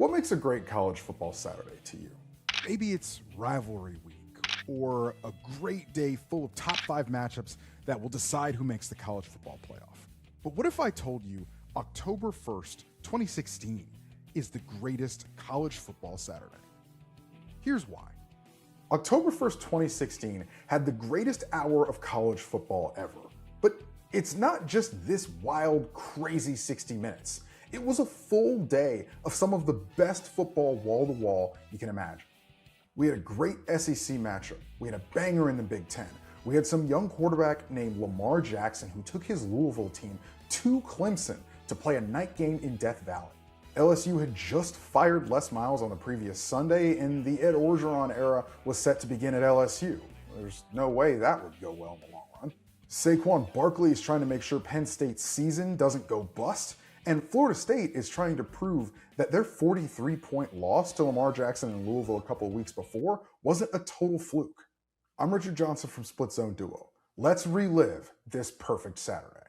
What makes a great college football Saturday to you? Maybe it's rivalry week or a great day full of top 5 matchups that will decide who makes the college football playoff. But what if I told you October 1st, 2016 is the greatest college football Saturday? Here's why. October 1st, 2016 had the greatest hour of college football ever. But it's not just this wild, crazy 60 minutes. It was a full day of some of the best football wall-to-wall you can imagine. We had a great SEC matchup. We had a banger in the Big Ten. We had some young quarterback named Lamar Jackson who took his Louisville team to Clemson to play a night game in Death Valley. LSU had just fired Les Miles on the previous Sunday, and the Ed Orgeron era was set to begin at LSU. There's no way that would go well in the long run. Saquon Barkley is trying to make sure Penn State's season doesn't go bust, and Florida State is trying to prove that their 43-point loss to Lamar Jackson in Louisville a couple of weeks before wasn't a total fluke. I'm Richard Johnson from Split Zone Duo. Let's relive this perfect Saturday.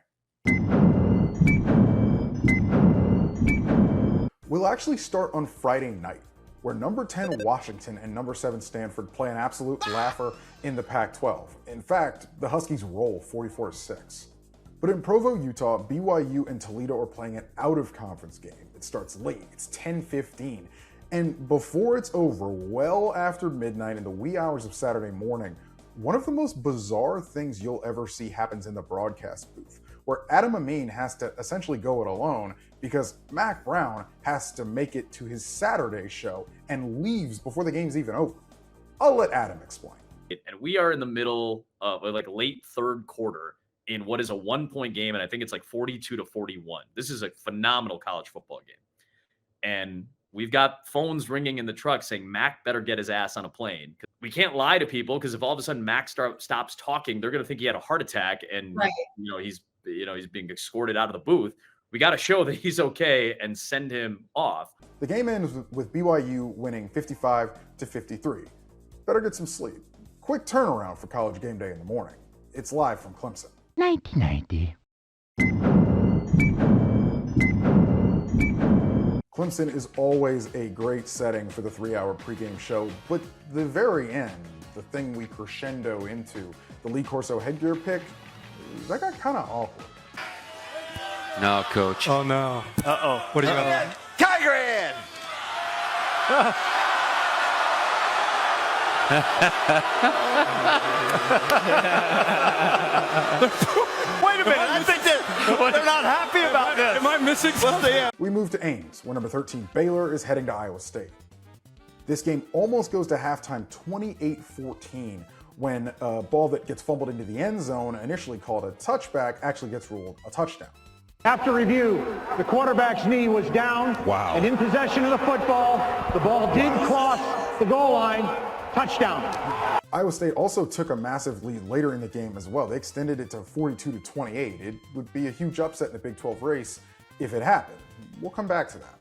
We'll actually start on Friday night, where number 10 Washington and number 7 Stanford play an absolute laugher in the Pac-12. In fact, the Huskies roll 44-6. But in Provo, Utah, BYU and Toledo are playing an out-of-conference game. It starts late, it's 10:15. And before it's over, well after midnight in the wee hours of Saturday morning, one of the most bizarre things you'll ever see happens in the broadcast booth, where Adam Amin has to essentially go it alone because Mac Brown has to make it to his Saturday show and leaves before the game's even over. I'll let Adam explain. And we are in the middle of like late third quarter in what is a 1-point game, and I think it's like 42-41. This is a phenomenal college football game. And we've got phones ringing in the truck saying Mac better get his ass on a plane. We can't lie to people because if all of a sudden Mac stops talking, they're going to think he had a heart attack and he's being escorted out of the booth. We got to show that he's okay and send him off. The game ends with BYU winning 55-53. Better get some sleep. Quick turnaround for College Game Day in the morning. It's live from Clemson. 1990. Clemson is always a great setting for the 3-hour pregame show, but the very end, the thing we crescendo into, the Lee Corso headgear pick, that got kind of awkward. No, coach. Oh, no. Uh-oh. What do you got? Tiger Head! Wait a minute. I think they're not happy about this. Am I missing something? We move to Ames, where number 13 Baylor is heading to Iowa State. This game almost goes to halftime 28-14 when a ball that gets fumbled into the end zone, initially called a touchback, actually gets ruled a touchdown. After review, the quarterback's knee was down and in possession of the football. The ball did cross the goal line. Touchdown. Iowa State also took a massive lead later in the game as well. They extended it to 42-28. It would be a huge upset in the Big 12 race if it happened. We'll come back to that.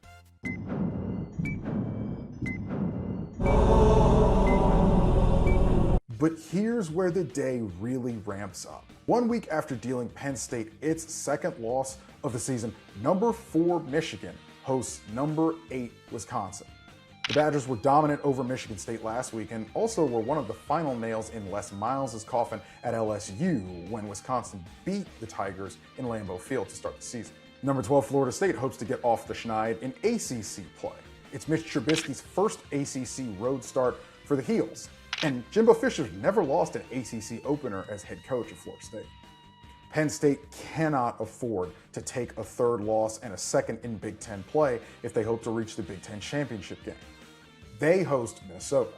But here's where the day really ramps up. 1 week after dealing Penn State its second loss of the season, number 4 Michigan hosts number 8 Wisconsin. The Badgers were dominant over Michigan State last week and also were one of the final nails in Les Miles' coffin at LSU when Wisconsin beat the Tigers in Lambeau Field to start the season. Number 12 Florida State hopes to get off the schneid in ACC play. It's Mitch Trubisky's first ACC road start for the Heels. And Jimbo Fisher's never lost an ACC opener as head coach of Florida State. Penn State cannot afford to take a third loss and a second in Big Ten play if they hope to reach the Big Ten championship game. They host Minnesota.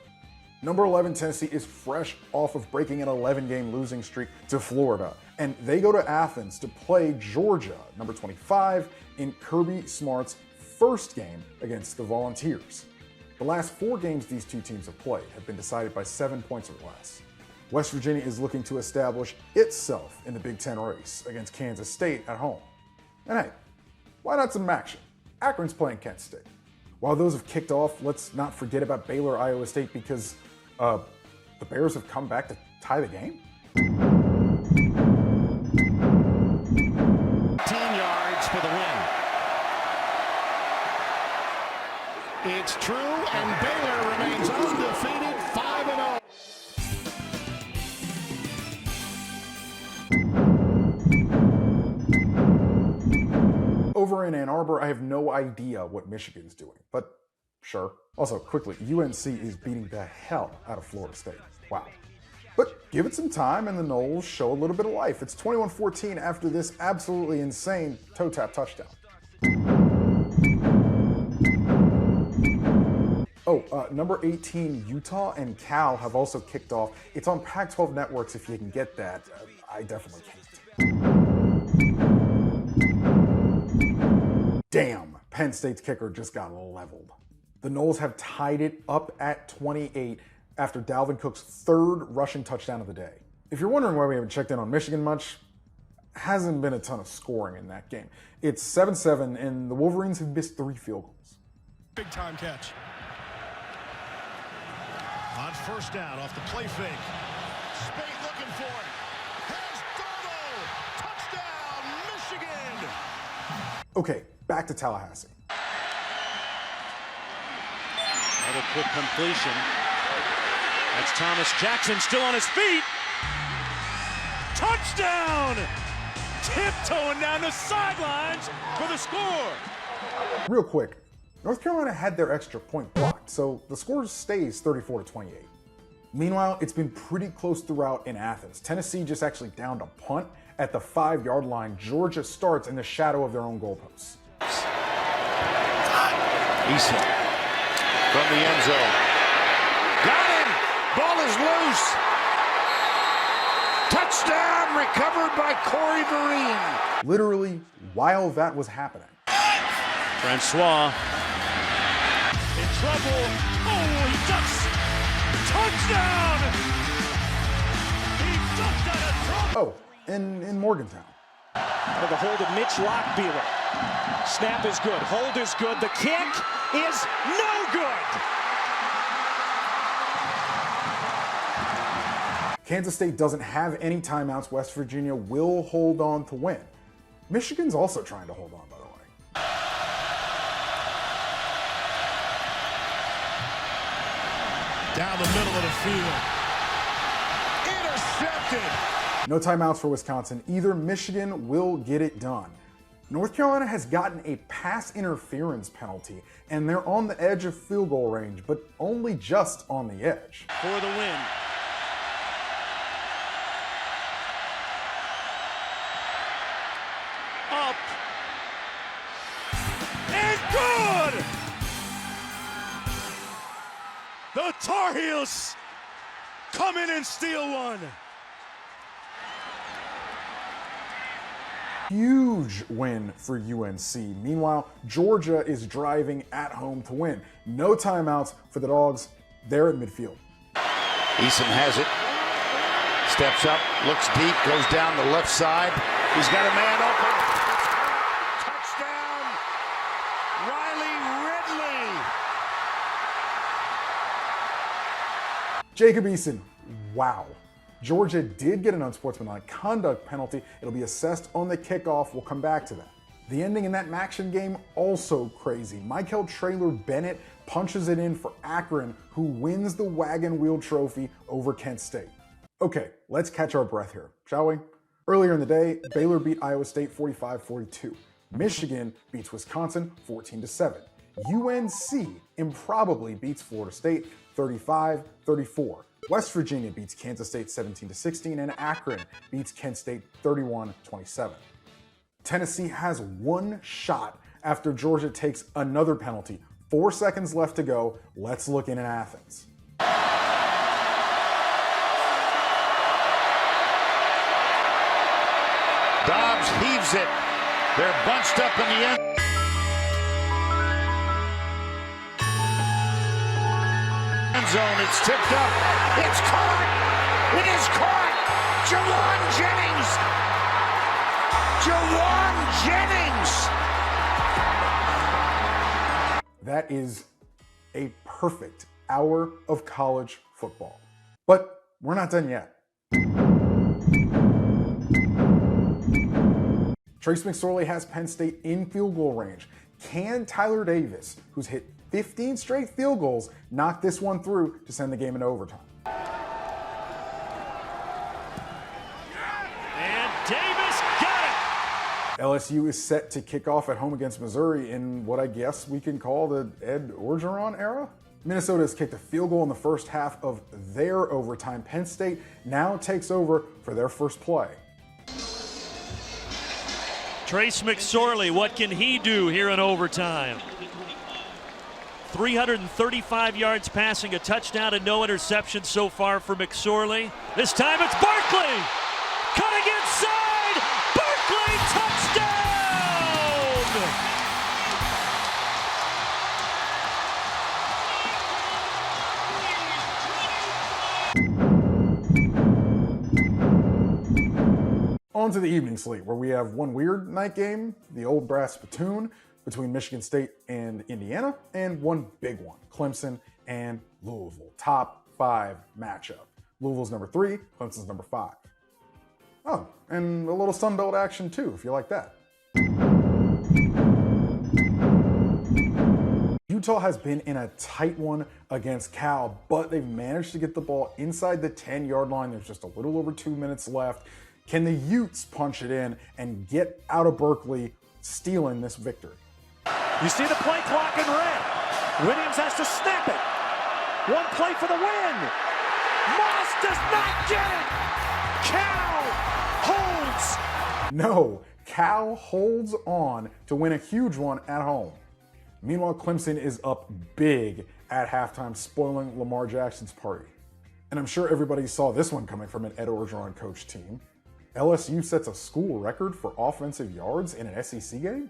Number 11 Tennessee is fresh off of breaking an 11-game losing streak to Florida, and they go to Athens to play Georgia, number 25, in Kirby Smart's first game against the Volunteers. The last 4 games these two teams have played have been decided by 7 points or less. West Virginia is looking to establish itself in the Big Ten race against Kansas State at home. And hey, why not some action? Akron's playing Kent State. While those have kicked off, let's not forget about Baylor-Iowa State because the Bears have come back to tie the game. 10 yards for the win. It's true, and Baylor remains undefeated, 5-0. Over in Ann Arbor, I have no idea what Michigan's doing, but sure. Also, quickly, UNC is beating the hell out of Florida State. Wow. But give it some time and the Noles show a little bit of life. It's 21-14 after this absolutely insane toe tap touchdown. Number 18, Utah and Cal have also kicked off. It's on Pac-12 networks if you can get that. I definitely can't. Damn, Penn State's kicker just got leveled. The Noles have tied it up at 28 after Dalvin Cook's third rushing touchdown of the day. If you're wondering why we haven't checked in on Michigan much, hasn't been a ton of scoring in that game. It's 7-7, and the Wolverines have missed 3 field goals. Big time catch. On first down, off the play fake. Spade looking for it. Has Dodo. Touchdown, Michigan. Okay, back to Tallahassee. Another quick completion. That's Thomas Jackson still on his feet. Touchdown! Tiptoeing down the sidelines for the score. Real quick, North Carolina had their extra point blocked, so the score stays 34-28. Meanwhile, it's been pretty close throughout in Athens. Tennessee just actually downed a punt at the 5-yard line. Georgia starts in the shadow of their own goalposts. Eason from the end zone. Got him! Ball is loose. Touchdown recovered by Corey Vereen. Literally, while that was happening. Francois in trouble. Oh, he ducks. Touchdown! He ducked out of trouble. Oh, in Morgantown. Out of the hold of Mitch Lockbeeler. Snap is good. Hold is good. The kick is no good. Kansas State doesn't have any timeouts. West Virginia will hold on to win. Michigan's also trying to hold on, by the way. Down the middle of the field. Intercepted. No timeouts for Wisconsin. Either Michigan will get it done. North Carolina has gotten a pass interference penalty, and they're on the edge of field goal range, but only just on the edge. For the win. Up. And good! The Tar Heels come in and steal one. Huge win for UNC. Meanwhile, Georgia is driving at home to win. No timeouts for the Dogs. They're at midfield. Eason has it. Steps up, looks deep, goes down the left side. He's got a man open. Touchdown, Riley Ridley. Jacob Eason, wow. Georgia did get an unsportsmanlike conduct penalty. It'll be assessed on the kickoff. We'll come back to that. The ending in that Maction game, also crazy. Michael Traylor Bennett punches it in for Akron, who wins the Wagon Wheel Trophy over Kent State. Okay, let's catch our breath here, shall we? Earlier in the day, Baylor beat Iowa State 45-42. Michigan beats Wisconsin 14-7. UNC improbably beats Florida State 35-34. West Virginia beats Kansas State 17-16, and Akron beats Kent State 31-27. Tennessee has one shot after Georgia takes another penalty. 4 seconds left to go. Let's look in Athens. Dobbs heaves it. They're bunched up in the end. Zone. It's tipped up. It's caught. It is caught. Jawan Jennings. That is a perfect hour of college football. But we're not done yet. Trace McSorley has Penn State in field goal range. Can Tyler Davis, who's hit 15 straight field goals knocked this one through to send the game into overtime. And Davis got it! LSU is set to kick off at home against Missouri in what I guess we can call the Ed Orgeron era. Minnesota has kicked a field goal in the first half of their overtime. Penn State now takes over for their first play. Trace McSorley, what can he do here in overtime? 335 yards passing, a touchdown and no interceptions so far for McSorley. This time it's Barkley! Cutting inside! Barkley, touchdown! On to the evening slate, where we have one weird night game, the old brass spittoon between Michigan State and Indiana, and one big one, Clemson and Louisville. Top 5 matchup. Louisville's number 3, Clemson's number 5. Oh, and a little Sun Belt action too, if you like that. Utah has been in a tight one against Cal, but they've managed to get the ball inside the 10-yard line. There's just a little over 2 minutes left. Can the Utes punch it in and get out of Berkeley, stealing this victory? You see the play clock in red. Williams has to snap it. One play for the win. Moss does not get it. Cal holds. No, Cal holds on to win a huge one at home. Meanwhile, Clemson is up big at halftime, spoiling Lamar Jackson's party. And I'm sure everybody saw this one coming from an Ed Orgeron coach team. LSU sets a school record for offensive yards in an SEC game?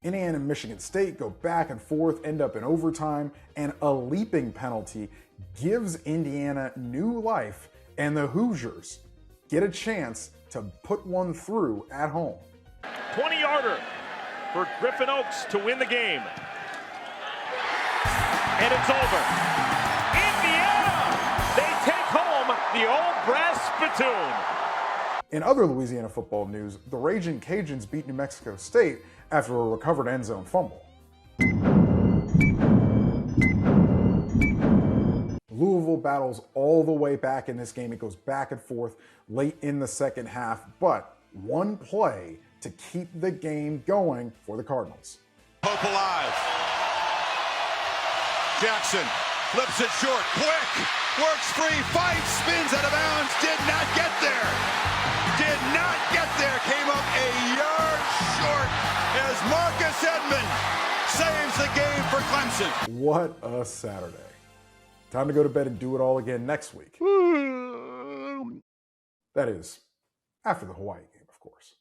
Indiana and Michigan State go back and forth, end up in overtime, and a leaping penalty gives Indiana new life, and the Hoosiers get a chance to put one through at home. 20-yarder for Griffin Oaks to win the game. And it's over. Indiana, they take home the old brass spittoon. In other Louisiana football news, the Ragin' Cajuns beat New Mexico State after a recovered end zone fumble. Louisville battles all the way back in this game. It goes back and forth late in the second half, but one play to keep the game going for the Cardinals. Hope alive. Jackson flips it short, quick, works free, fights, spins out of bounds, did not get there. Did not get there, came up a yard short as Marcus Edmond saves the game for Clemson. What a Saturday. Time to go to bed and do it all again next week. That is, after the Hawaii game, of course.